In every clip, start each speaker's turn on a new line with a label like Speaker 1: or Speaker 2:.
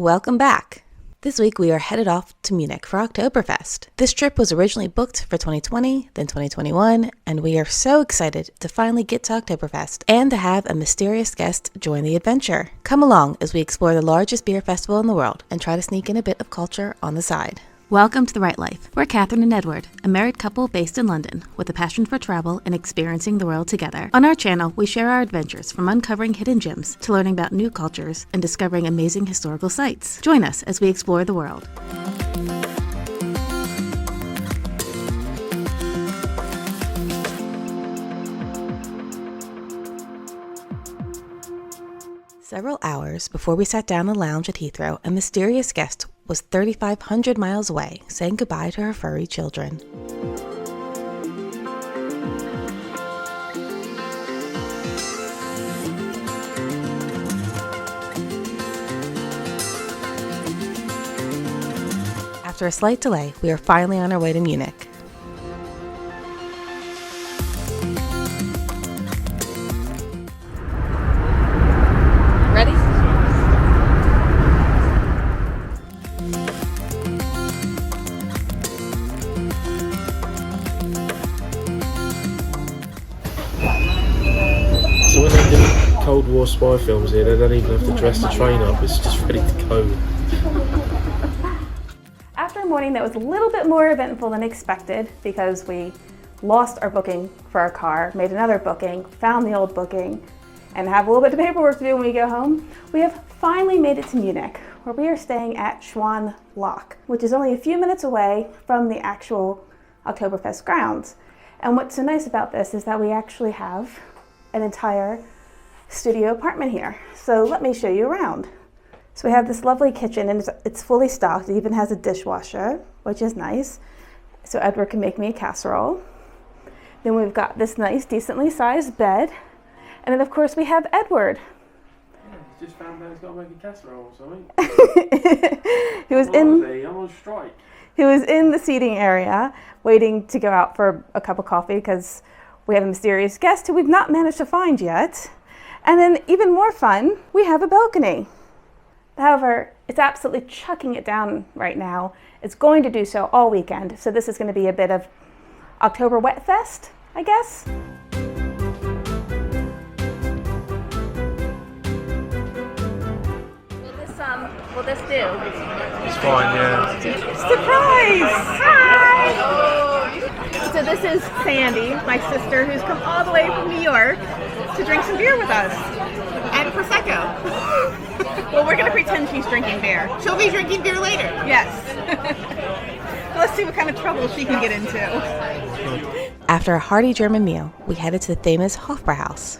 Speaker 1: Welcome back! This week we are headed off to Munich for Oktoberfest. This trip was originally booked for 2020, then 2021, and we are so excited to finally get to Oktoberfest and to have a mysterious guest join the adventure. Come along as we explore the largest beer festival in the world and try to sneak in a bit of culture on the side. Welcome to The Right Life. We're Catherine and Edward, a married couple based in London with a passion for travel and experiencing the world together. On our channel, we share our adventures from uncovering hidden gems to learning about new cultures and discovering amazing historical sites. Join us as we explore the world. Several hours before we sat down in the lounge at Heathrow, a mysterious guest was 3,500 miles away, saying goodbye to her furry children. After a slight delay, we are finally on our way to Munich. Ready?
Speaker 2: So when they do Cold War spy films here, they don't even have to dress the train up, it's just ready to go.
Speaker 3: After a morning that was a little bit more eventful than expected because we lost our booking for our car, made another booking, found the old booking, and have a little bit of paperwork to do when we go home, we have finally made it to Munich, where we are staying at Schwan Lock, which is only a few minutes away from the actual Oktoberfest grounds. And what's so nice about this is that we actually have an entire studio apartment here. So let me show you around. So we have this lovely kitchen, and it's fully stocked. It even has a dishwasher, which is nice. So Edward can make me a casserole. Then we've got this nice, decently sized bed. And then of course we have Edward.
Speaker 2: Yeah, he's just found out he's got to make a casserole or something. I'm on strike.
Speaker 3: He was in the seating area waiting to go out for a cup of coffee because we have a mysterious guest who we've not managed to find yet. And then even more fun, we have a balcony. However, it's absolutely chucking it down right now. It's going to do so all weekend. So this is going to be a bit of October Wet Fest, I guess. Will this do?
Speaker 2: It's fine, yeah.
Speaker 3: Surprise! Hi! So this is Sandy, my sister, who's come all the way from New York to drink some beer with us.
Speaker 4: And Prosecco.
Speaker 3: Well, we're going to pretend she's drinking beer.
Speaker 4: She'll be drinking beer later.
Speaker 3: Yes. Let's see what kind of trouble she can get into.
Speaker 1: After a hearty German meal, we headed to the famous Hofbrauhaus.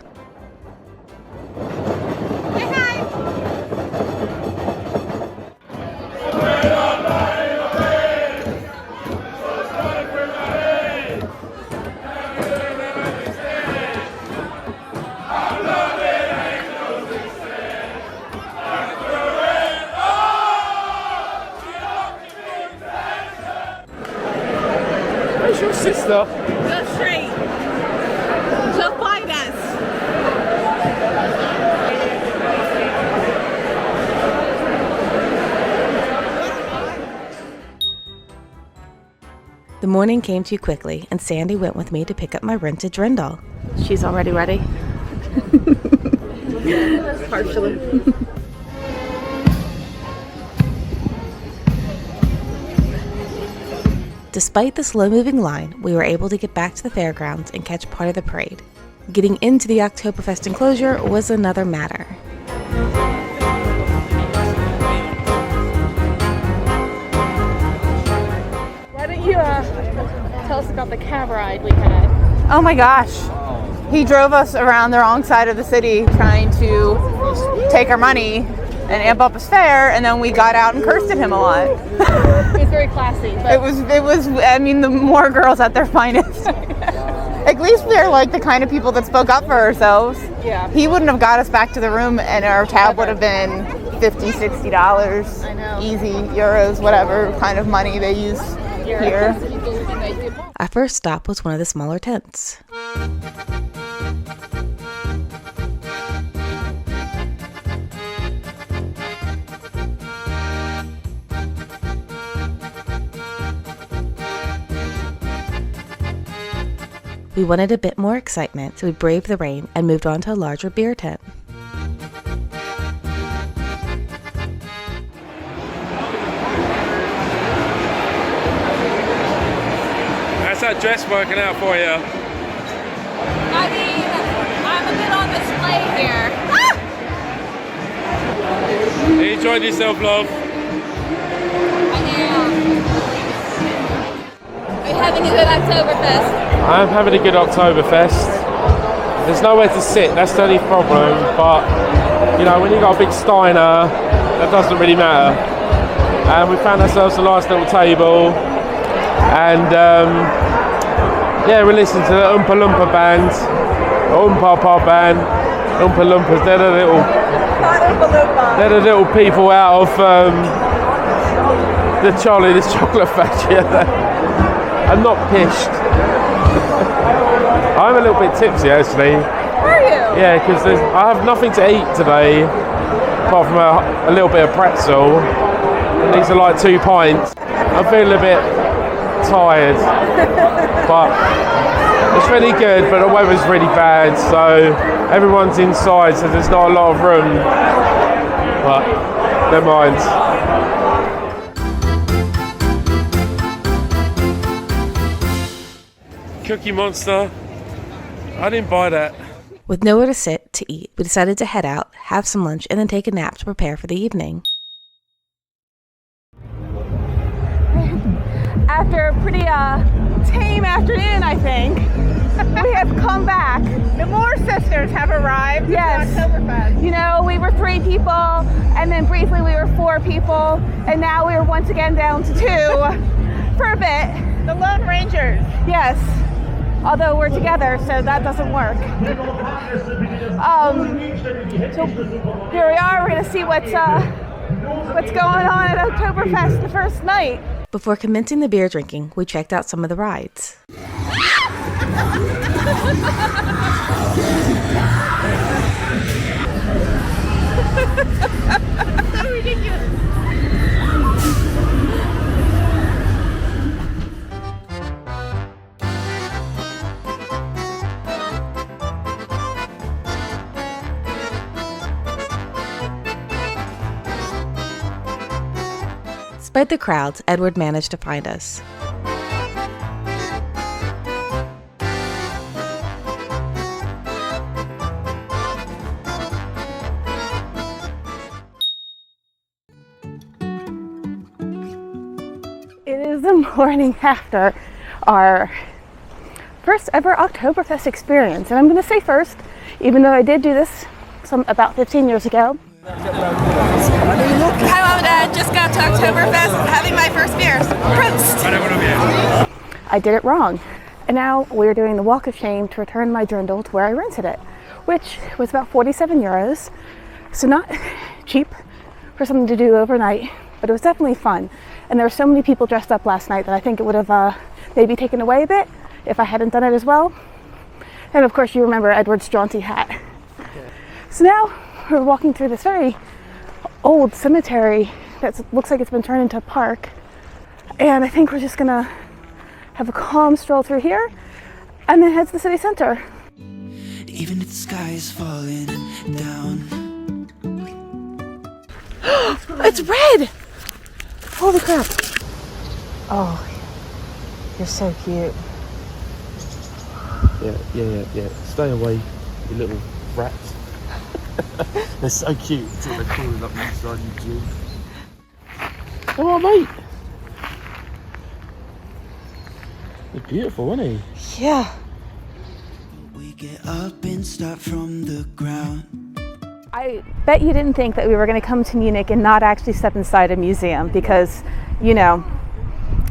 Speaker 2: Where's your sister?
Speaker 4: Go straight. She'll find us.
Speaker 1: The morning came too quickly, and Sandy went with me to pick up my rented Drindle. She's already ready.
Speaker 3: Partially.
Speaker 1: Despite the slow-moving line, we were able to get back to the fairgrounds and catch part of the parade. Getting into the Oktoberfest enclosure was another matter.
Speaker 3: Why don't you tell us about the cab ride we had?
Speaker 4: Oh my gosh. He drove us around the wrong side of the city trying to take our money and amp up his fare, and then we got out and cursed at him a lot.
Speaker 3: It was very classy. But
Speaker 4: It was, I mean, the more girls at their finest. At least we're like the kind of people that spoke up for ourselves.
Speaker 3: Yeah.
Speaker 4: He wouldn't have got us back to the room, and our tab would have been $50, $60.
Speaker 3: I know.
Speaker 4: Easy, euros, whatever kind of money they use here.
Speaker 1: Our first stop was one of the smaller tents. We wanted a bit more excitement, so we braved the rain and moved on to a larger beer tent.
Speaker 2: How's that dress working out for you?
Speaker 5: I mean, I'm a bit on display here. Ah!
Speaker 2: You enjoyed yourself, love?
Speaker 5: I am. Are you having a good Oktoberfest?
Speaker 2: I'm having a good Oktoberfest. There's nowhere to sit, that's the only problem, but you know, when you got a big Steiner, that doesn't really matter. And we found ourselves a nice little table, and yeah, we're listening to the Oompa Loompa band, Oompa Pa band, Oompa Loompas. They're the little people out of the Charlie this Chocolate Factory. I'm not pished. I'm a little bit tipsy actually.
Speaker 5: Are you?
Speaker 2: Yeah, because I have nothing to eat today apart from a little bit of pretzel. And these are like 2 pints. I'm feeling a bit tired, but it's really good. But the weather's really bad, so everyone's inside, so there's not a lot of room. But never mind. Cookie Monster. I didn't buy that.
Speaker 1: With nowhere to sit to eat, we decided to head out, have some lunch, and then take a nap to prepare for the evening.
Speaker 4: After a pretty tame afternoon, I think, we have come back. The Moore sisters have arrived. Yes. To Oktoberfest. You know, we were 3 people, and then briefly we were 4 people, and now we are once again down to 2 for a bit. The Lone Rangers. Yes. Although we're together, so that doesn't work. So here we are. We're gonna see what's going on at Oktoberfest the first night.
Speaker 1: Before commencing the beer drinking, we checked out some of the rides. Despite the crowds, Edward managed to find us.
Speaker 3: It is the morning after our first ever Oktoberfest experience. And I'm going to say first, even though I did do this about 15 years ago.
Speaker 5: Hi Mom and Dad, just got to Oktoberfest, having my first beers. Prost!
Speaker 3: I did it wrong. And now we're doing the walk of shame to return my dirndl to where I rented it, which was about 47 euros. So not cheap for something to do overnight, but it was definitely fun. And there were so many people dressed up last night that I think it would have maybe taken away a bit if I hadn't done it as well. And of course you remember Edward's jaunty hat. So now we're walking through this very old cemetery that looks like it's been turned into a park. And I think we're just gonna have a calm stroll through here and then head to the city center.
Speaker 6: Even if the sky is falling down.
Speaker 3: It's red! Holy crap. Oh, you're so cute.
Speaker 2: Yeah. Stay away, you little rat. They're so cute until they're crawling up inside your jeans. Come on, mate. They're beautiful, aren't they?
Speaker 3: Yeah.
Speaker 6: We get up and start from the ground.
Speaker 3: I bet you didn't think that we were going to come to Munich and not actually step inside a museum because, you know,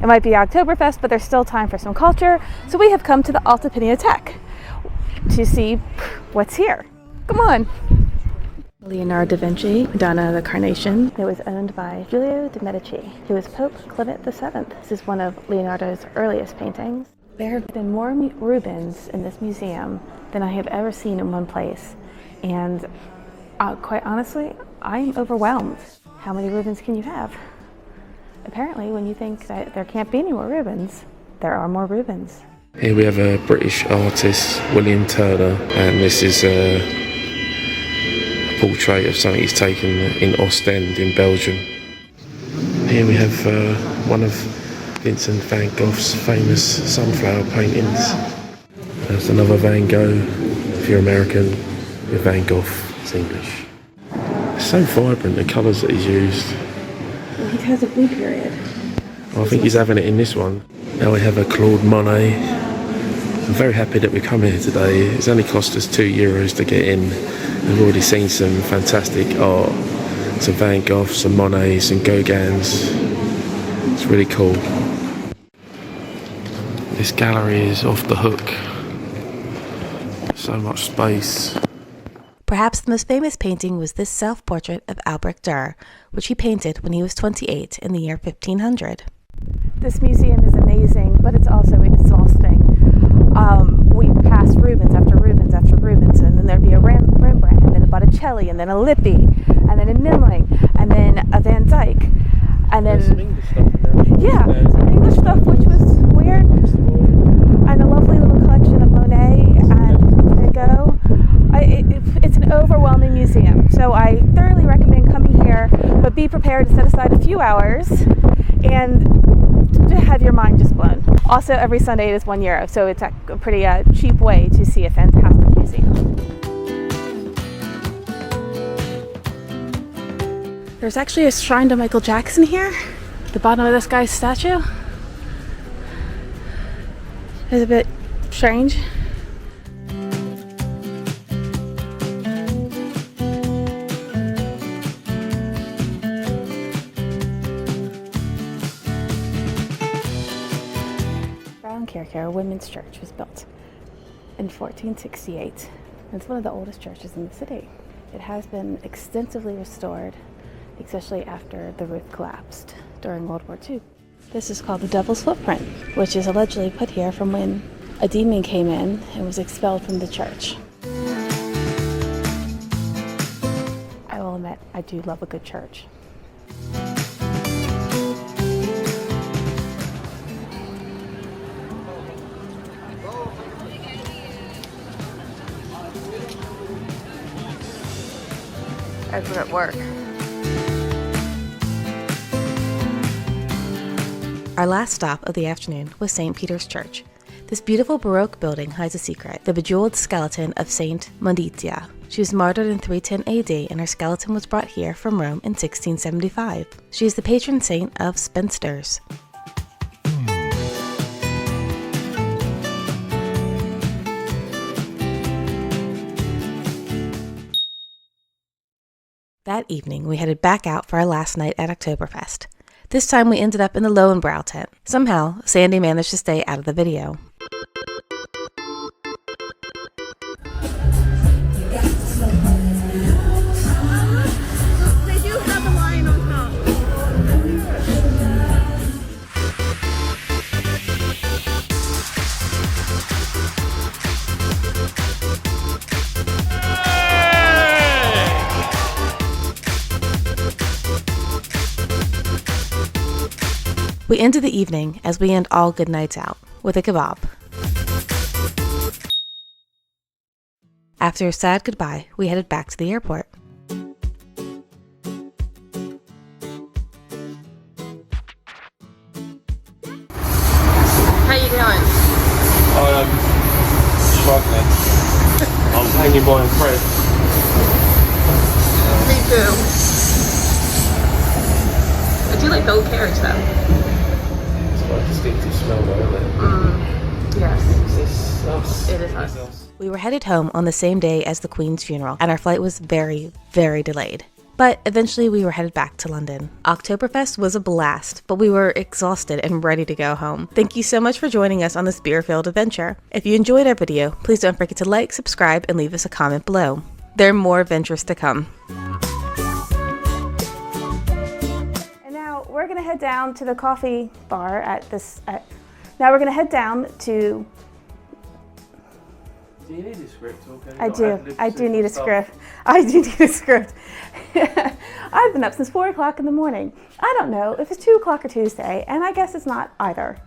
Speaker 3: it might be Oktoberfest, but there's still time for some culture. So we have come to the Alte Pinakothek to see what's here. Come on. Leonardo da Vinci, Madonna the Carnation. It was owned by Giulio de' Medici, who was Pope Clement VII. This is one of Leonardo's earliest paintings. There have been more Rubens in this museum than I have ever seen in one place. And quite honestly, I'm overwhelmed. How many Rubens can you have? Apparently, when you think that there can't be any more Rubens, there are more Rubens.
Speaker 2: Here we have a British artist, William Turner, and this is a portrait of something he's taken in Ostend in Belgium. Here we have one of Vincent van Gogh's famous sunflower paintings. There's another Van Gogh. If you're American, you're Van Gogh. It's English. It's so vibrant, the colours that he's used.
Speaker 3: He has a blue period.
Speaker 2: I think he's having it in this one. Now we have a Claude Monet. I'm very happy that we come here today. It's only cost us €2 to get in. We've already seen some fantastic art. Some Van Gogh, some Monet, some Gauguins. It's really cool. This gallery is off the hook. So much space.
Speaker 1: Perhaps the most famous painting was this self-portrait of Albrecht Dürer, which he painted when he was 28 in the year 1500.
Speaker 3: This museum is amazing, but it's also exhausting. We passed Rubens after Rubens after Rubens, and then there'd be a Rembrandt, and then a Botticelli, and then a Lippi, and then a Memling, and then a Van Dyck, and then
Speaker 2: There's some English stuff in there.
Speaker 3: yeah, some English stuff, which was weird, and a lovely little collection of Monet and Van Gogh. It's an overwhelming museum, so I thoroughly recommend coming here, but be prepared to set aside a few hours and to have your mind just blown. Also, every Sunday it is €1, so it's a pretty cheap way to see a fantastic museum. There's actually a shrine to Michael Jackson here. The bottom of this guy's statue is a bit strange. Kirche, Women's Church, was built in 1468. It's one of the oldest churches in the city. It has been extensively restored, especially after the roof collapsed during World War II. This is called the Devil's Footprint, which is allegedly put here from when a demon came in and was expelled from the church. I will admit, I do love a good church. As we're at work.
Speaker 1: Our last stop of the afternoon was St. Peter's Church. This beautiful Baroque building hides a secret, the bejeweled skeleton of Saint Mundizia. She was martyred in 310 AD, and her skeleton was brought here from Rome in 1675. She is the patron saint of spinsters. That evening, we headed back out for our last night at Oktoberfest. This time we ended up in the Lowenbrow tent. Somehow, Sandy managed to stay out of the video.
Speaker 4: They do have a lion on top.
Speaker 1: We ended the evening, as we end all good nights out, with a kebab. After a sad goodbye, we headed back to the airport.
Speaker 5: How you doing?
Speaker 2: I'm struggling. I'm hanging by a thread.
Speaker 5: Me too. I do like the old carriage though.
Speaker 2: It's got a distinctive smell though, isn't it?
Speaker 5: Yes.
Speaker 2: Is this us?
Speaker 5: It is us.
Speaker 1: We were headed home on the same day as the Queen's funeral, and our flight was very, very delayed. But eventually we were headed back to London. Oktoberfest was a blast, but we were exhausted and ready to go home. Thank you so much for joining us on this beer-filled adventure. If you enjoyed our video, please don't forget to like, subscribe, and leave us a comment below. There are more adventures to come.
Speaker 3: And now we're gonna head down to the coffee bar now we're gonna head down to
Speaker 2: Do you need a script?
Speaker 3: I do need a script. I do need a script. I've been up since 4 o'clock in the morning. I don't know if it's 2 o'clock or Tuesday, and I guess it's not either.